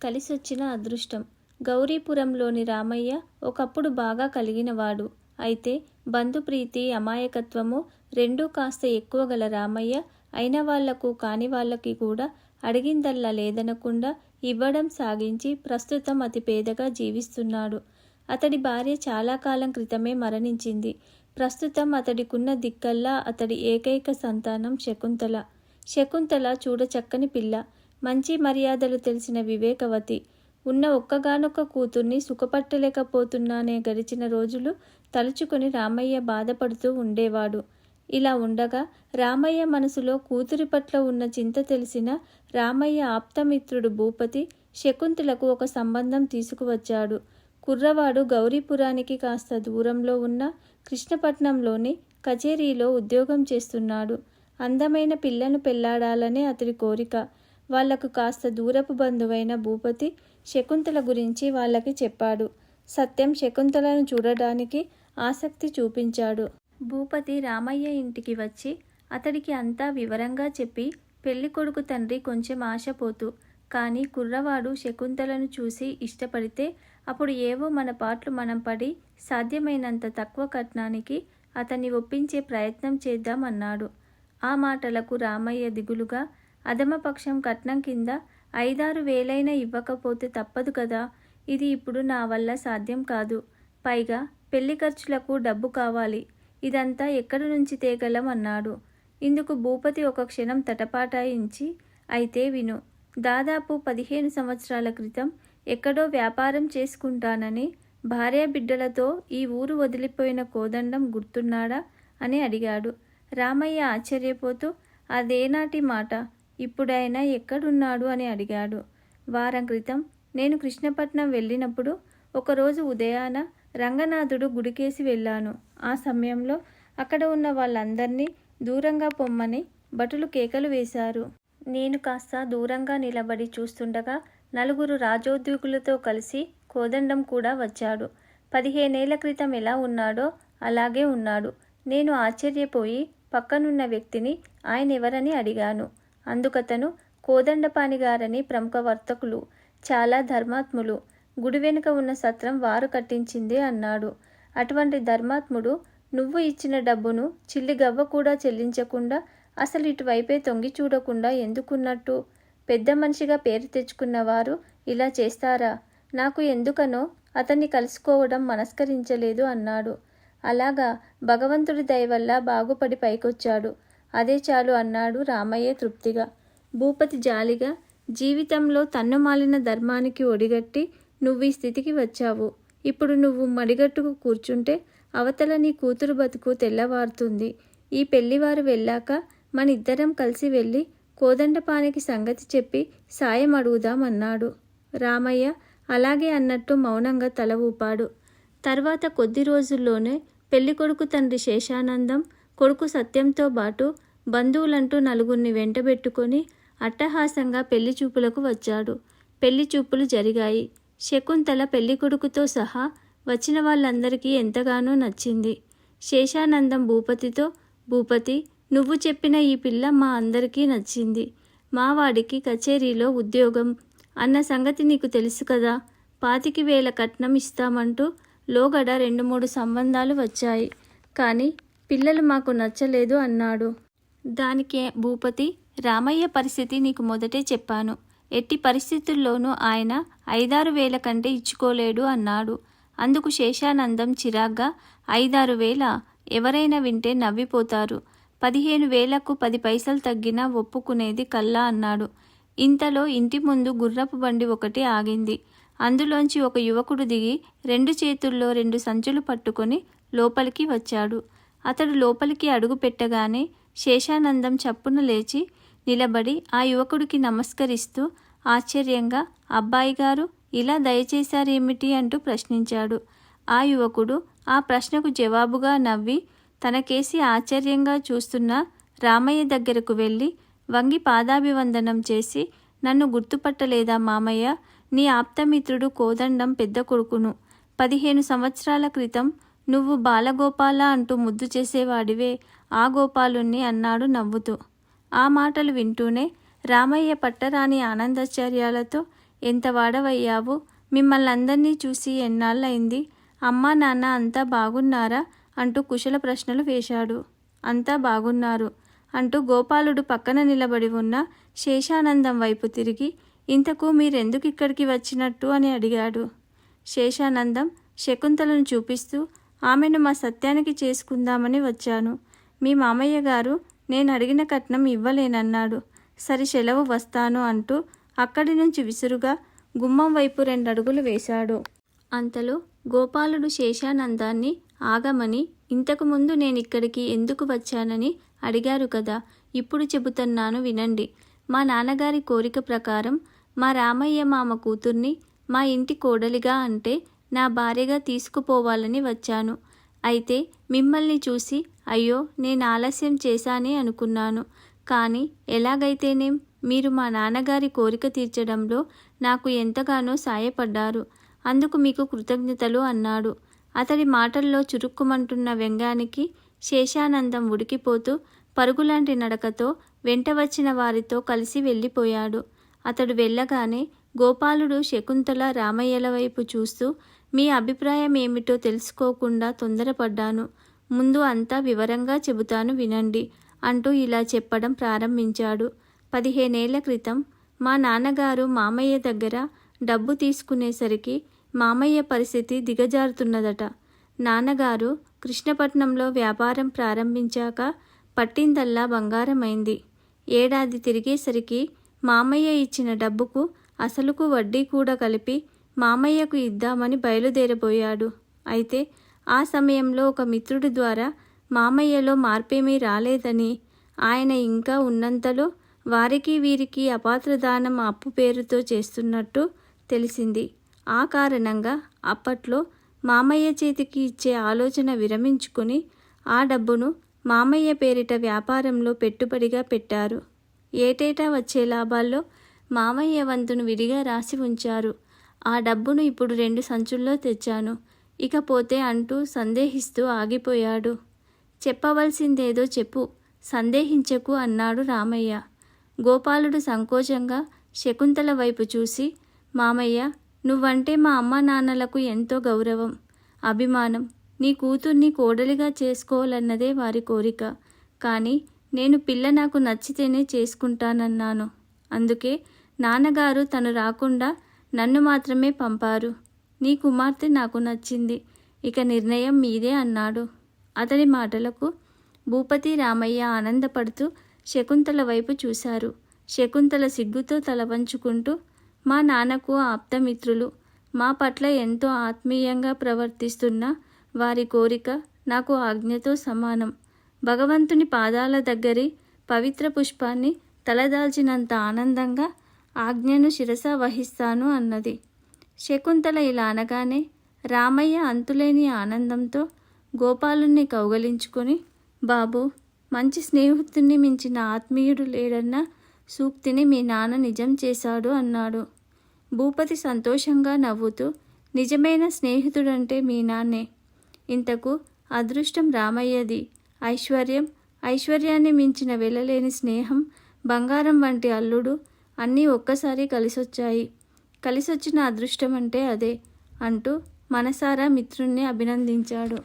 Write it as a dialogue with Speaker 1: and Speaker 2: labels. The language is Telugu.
Speaker 1: కలిసొచ్చిన అదృష్టం. గౌరీపురంలోని రామయ్య ఒకప్పుడు బాగా కలిగినవాడు. అయితే బంధుప్రీతి, అమాయకత్వము రెండూ కాస్త ఎక్కువ గల రామయ్య అయిన వాళ్లకు కాని వాళ్ళకి కూడా అడిగిందల్లా లేదనకుండా ఇవ్వడం సాగించి ప్రస్తుతం అతి పేదగా జీవిస్తున్నాడు. అతడి భార్య చాలా కాలం క్రితమే మరణించింది. ప్రస్తుతం అతడికున్న దిక్కల్లా అతడి ఏకైక సంతానం శకుంతల. శకుంతల చూడచక్కని పిల్ల, మంచి మర్యాదలు తెలిసిన వివేకవతి. ఉన్న ఒక్కగానొక్క కూతుర్ని సుఖపట్టలేకపోతున్నానే గడిచిన రోజులు తలుచుకొని రామయ్య బాధపడుతూ ఉండేవాడు. ఇలా ఉండగా రామయ్య మనసులో కూతురి పట్ల ఉన్న చింత తెలిసిన రామయ్య ఆప్తమిత్రుడు భూపతి శకుంతలకు ఒక సంబంధం తీసుకువచ్చాడు. కుర్రవాడు గౌరీపురానికి కాస్త దూరంలో ఉన్న కృష్ణపట్నంలోని కచేరీలో ఉద్యోగం చేస్తున్నాడు. అందమైన పిల్లను పెళ్లాడాలనే అతడి కోరిక. వాళ్లకు కాస్త దూరపు బంధువైన భూపతి శకుంతల గురించి వాళ్ళకి చెప్పాడు. సత్యం శకుంతలను చూడడానికి ఆసక్తి చూపించాడు. భూపతి రామయ్య ఇంటికి వచ్చి అతడికి అంతా వివరంగా చెప్పి పెళ్లికొడుకు తండ్రి కొంచెం ఆశపోతూ, కానీ కుర్రవాడు శకుంతలను చూసి ఇష్టపడితే అప్పుడు ఏవో మన పాటలు మనం పడి సాధ్యమైనంత తక్కువ కట్నానికి అతన్ని ఒప్పించే ప్రయత్నం చేద్దామన్నాడు. ఆ మాటలకు రామయ్య దిగులుగా, అధమపక్షం కట్నం కింద 5-6 వేలైనా ఇవ్వకపోతే తప్పదు కదా, ఇది ఇప్పుడు నా వల్ల సాధ్యం కాదు. పైగా పెళ్లి ఖర్చులకు డబ్బు కావాలి, ఇదంతా ఎక్కడి నుంచి తేగలం అన్నాడు. ఇందుకు భూపతి ఒక క్షణం తటపాటాయించి, అయితే విను, దాదాపు 15 సంవత్సరాల క్రితం ఎక్కడో వ్యాపారం చేసుకుంటానని భార్యాబిడ్డలతో ఈ ఊరు వదిలిపోయిన కోదండం గుర్తున్నాడా అని అడిగాడు. రామయ్య ఆశ్చర్యపోతూ, అదేనాటి మాట, ఇప్పుడైనా ఎక్కడున్నాడు అని అడిగాడు. వారం క్రితం నేను కృష్ణపట్నం వెళ్ళినప్పుడు ఒకరోజు ఉదయాన రంగనాథుడు గుడికేసి వెళ్ళాను. ఆ సమయంలో అక్కడ ఉన్న వాళ్ళందర్నీ దూరంగా పొమ్మని భటులు కేకలు వేశారు. నేను కాస్త దూరంగా నిలబడి చూస్తుండగా 4 రాజోద్యోగులతో కలిసి కోదండం కూడా వచ్చాడు. 15 ఏళ్ల క్రితం ఎలా ఉన్నాడో అలాగే ఉన్నాడు. నేను ఆశ్చర్యపోయి పక్కనున్న వ్యక్తిని ఆయనెవరని అడిగాను. అందుకతను కోదండపాణిగారని ప్రముఖ వర్తకులు, చాలా ధర్మాత్ములు, గుడి వెనుక ఉన్న సత్రం వారు కట్టించిందే అన్నాడు. అటువంటి ధర్మాత్ముడు నువ్వు ఇచ్చిన డబ్బును చిల్లిగవ్వ కూడా చెల్లించకుండా అసలు ఇటువైపే తొంగి చూడకుండా ఎందుకున్నట్టు? పెద్ద మనిషిగా పేరు తెచ్చుకున్నవారు ఇలా చేస్తారా? నాకు ఎందుకనో అతన్ని కలుసుకోవడం మనస్కరించలేదు అన్నాడు. అలాగా, భగవంతుడి దయవల్ల బాగుపడి పైకొచ్చాడు, అదే చాలు అన్నాడు రామయ్య తృప్తిగా. భూపతి జాలిగా, జీవితంలో తన్నుమాలిన ధర్మానికి ఒడిగట్టి నువ్వు ఈ స్థితికి వచ్చావు. ఇప్పుడు నువ్వు మడిగట్టుకు కూర్చుంటే అవతల నీ కూతురు బతుకు తెల్లవారుతుంది. ఈ పెళ్లివారు వెళ్ళాక మనిద్దరం కలిసి వెళ్ళి కోదండపానికి సంగతి చెప్పి సాయం అడుగుదామన్నాడు. రామయ్య అలాగే అన్నట్టు మౌనంగా తల ఊపాడు. తర్వాత కొద్ది రోజుల్లోనే పెళ్లికొడుకు తండ్రి శేషానందం, కొడుకు సత్యంతో పాటు బంధువులంటూ 4 వెంటబెట్టుకొని అట్టహాసంగా పెళ్లి చూపులకు వచ్చాడు. పెళ్లి చూపులు జరిగాయి. శకుంతల పెళ్లికొడుకుతో సహా వచ్చిన వాళ్ళందరికీ ఎంతగానో నచ్చింది. శేషానందం భూపతితో, భూపతి, నువ్వు చెప్పిన ఈ పిల్ల మా అందరికీ నచ్చింది. మా వాడికి కచేరీలో ఉద్యోగం అన్న సంగతి నీకు తెలుసు కదా, 25,000 కట్నం ఇస్తామంటూ లోగడ 2-3 సంబంధాలు వచ్చాయి. కానీ పిల్లలు మాకు నచ్చలేదు అన్నాడు. దానికే భూపతి, రామయ్య పరిస్థితి నీకు మొదటే చెప్పాను. ఎట్టి పరిస్థితుల్లోనూ ఆయన 5-6 వేల కంటే ఇచ్చుకోలేడు అన్నాడు. అందుకు శేషానందం చిరాగ్గా, 5-6 వేల ఎవరైనా వింటే నవ్విపోతారు. 15,000కు 10 పైసలు తగ్గినా ఒప్పుకునేది కల్లా అన్నాడు. ఇంతలో ఇంటి ముందు గుర్రపు బండి ఒకటి ఆగింది. అందులోంచి ఒక యువకుడు దిగి 2 చేతుల్లో 2 సంచులు పట్టుకొని లోపలికి వచ్చాడు. అతడు లోపలికి అడుగు పెట్టగానే శేషానందం చప్పున లేచి నిలబడి ఆ యువకుడికి నమస్కరిస్తూ ఆశ్చర్యంగా, అబ్బాయిగారు ఇలా దయచేశారేమిటి అంటూ ప్రశ్నించాడు. ఆ యువకుడు ఆ ప్రశ్నకు జవాబుగా నవ్వి తనకేసి ఆశ్చర్యంగా చూస్తున్న రామయ్య దగ్గరకు వెళ్ళి వంగి పాదాభివందనం చేసి, నన్ను గుర్తుపట్టలేదా మామయ్య? నీ ఆప్తమిత్రుడు కోదండం పెద్ద కొడుకును. 15 సంవత్సరాల క్రితం నువ్వు బాలగోపాల అంటూ ముద్దు చేసేవాడివే, ఆ గోపాలుణ్ణి అన్నాడు నవ్వుతూ. ఆ మాటలు వింటూనే రామయ్య పట్టరాని ఆనందాశ్చర్యాలతో ఎంత వాడవయ్యావు, మిమ్మల్ని అందరినీ చూసి ఎన్నాళ్ళయింది, అమ్మా నాన్న అంతా బాగున్నారా అంటూ కుశల ప్రశ్నలు వేశాడు. అంతా బాగున్నారు అంటూ గోపాలుడు పక్కన నిలబడి ఉన్న శేషానందం వైపు తిరిగి, ఇంతకు మీరెందుకు ఇక్కడికి వచ్చినట్టు అని అడిగాడు. శేషానందం శకుంతలను చూపిస్తూ, ఆమెను మా సత్యానికి చేసుకుందామని వచ్చాను. మీ మామయ్య గారు నేను అడిగిన కట్నం ఇవ్వలేనన్నాడు. సరి సెలవు వస్తాను అంటూ అక్కడి నుంచి విసురుగా గుమ్మం వైపు 2 అడుగులు వేశాడు. అంతలో గోపాలుడు శేషానందాన్ని ఆగమని, ఇంతకుముందు నేనిక్కడికి ఎందుకు వచ్చానని అడిగారు కదా, ఇప్పుడు చెబుతున్నాను వినండి. మా నాన్నగారి కోరిక ప్రకారం మా రామయ్య మామ కూతుర్ని మా ఇంటి కోడలిగా అంటే నా భార్యగా తీసుకుపోవాలని వచ్చాను. అయితే మిమ్మల్ని చూసి అయ్యో నేను ఆలస్యం చేశానే అనుకున్నాను. కానీ ఎలాగైతేనేం మీరు మా నాన్నగారి కోరిక తీర్చడంలో నాకు ఎంతగానో సాయపడ్డారు. అందుకు మీకు కృతజ్ఞతలు అన్నాడు. అతడి మాటల్లో చురుక్కుమంటున్న వ్యంగ్యానికి శేషానందం ఉడికిపోతూ పరుగులాంటి నడకతో వెంట వచ్చిన వారితో కలిసి వెళ్ళిపోయాడు. అతడు వెళ్ళగానే గోపాలుడు శకుంతల రామయ్యల వైపు చూస్తూ, మీ అభిప్రాయం ఏమిటో తెలుసుకోకుండా తొందరపడ్డాను. ముందు అంతా వివరంగా చెబుతాను వినండి అంటూ ఇలా చెప్పడం ప్రారంభించాడు. 15 ఏళ్ల క్రితం మా నాన్నగారు మామయ్య దగ్గర డబ్బు తీసుకునేసరికి మామయ్య పరిస్థితి దిగజారుతున్నదట. నాన్నగారు కృష్ణపట్నంలో వ్యాపారం ప్రారంభించాక పట్టిందల్లా బంగారమైంది. ఏడాది తిరిగేసరికి మామయ్య ఇచ్చిన డబ్బుకు అసలుకు వడ్డీ కూడా కలిపి మామయ్యకు ఇద్దామని బయలుదేరబోయాడు. అయితే ఆ సమయంలో ఒక మిత్రుడి ద్వారా మామయ్యలో మార్పేమీ రాలేదని, ఆయన ఇంకా ఉన్నంతలో వారికి వీరికి అపాత్రదానం అప్పు పేరుతో చేస్తున్నట్టు తెలిసింది. ఆ కారణంగా అప్పట్లో మామయ్య చేతికి ఇచ్చే ఆలోచన విరమించుకుని ఆ డబ్బును మామయ్య పేరిట వ్యాపారంలో పెట్టుబడిగా పెట్టారు. ఏటేటా వచ్చే లాభాల్లో మామయ్య వంతును విడిగా రాసి ఉంచారు. ఆ డబ్బును ఇప్పుడు 2 సంచుల్లో తెచ్చాను, ఇకపోతే అంటూ సందేహిస్తూ ఆగిపోయాడు. చెప్పవలసిందేదో చెప్పు, సందేహించకు అన్నాడు రామయ్య. గోపాలుడు సంకోచంగా శకుంతల వైపు చూసి, మామయ్య నువ్వంటే మా అమ్మా నాన్నలకు ఎంతో గౌరవం, అభిమానం. నీ కూతుర్ని కోడలిగా చేసుకోవాలన్నదే వారి కోరిక. కానీ నేను పిల్ల నాకు నచ్చితేనే చేసుకుంటానన్నాను. అందుకే నాన్నగారు తను రాకుండా నన్ను మాత్రమే పంపారు. నీ కుమార్తె నాకు నచ్చింది, ఇక నిర్ణయం మీదే అన్నాడు. అతడి మాటలకు భూపతి రామయ్య ఆనందపడుతూ శకుంతల వైపు చూశారు. శకుంతల సిగ్గుతో తల వంచుకుంటూ, మా నాన్నకు ఆప్తమిత్రులు, మా పట్ల ఎంతో ఆత్మీయంగా ప్రవర్తిస్తున్న వారి కోరిక నాకు ఆజ్ఞతో సమానం. భగవంతుని పాదాల దగ్గరి పవిత్ర పుష్పాన్ని తలదాల్చినంత ఆనందంగా ఆజ్ఞను శిరస వహిస్తాను అన్నది. శకుంతల ఇలా అనగానే రామయ్య అంతులేని ఆనందంతో గోపాలుణ్ణి కౌగలించుకొని, బాబు, మంచి స్నేహితుణ్ణి మించిన ఆత్మీయుడు లేడన్న సూక్తిని మీ నాన్న నిజం చేశాడు అన్నాడు. భూపతి సంతోషంగా నవ్వుతూ, నిజమైన స్నేహితుడంటే మీ నాన్నే. ఇంతకు అదృష్టం రామయ్యది. ఐశ్వర్యాన్ని మించిన వెలలేని స్నేహం, బంగారం వంటి అల్లుడు అన్నీ ఒక్కసారి కలిసొచ్చాయి. కలిసొచ్చిన అదృష్టం అంటే అదే అంటూ మనసారా మిత్రుణ్ణి అభినందించాడు.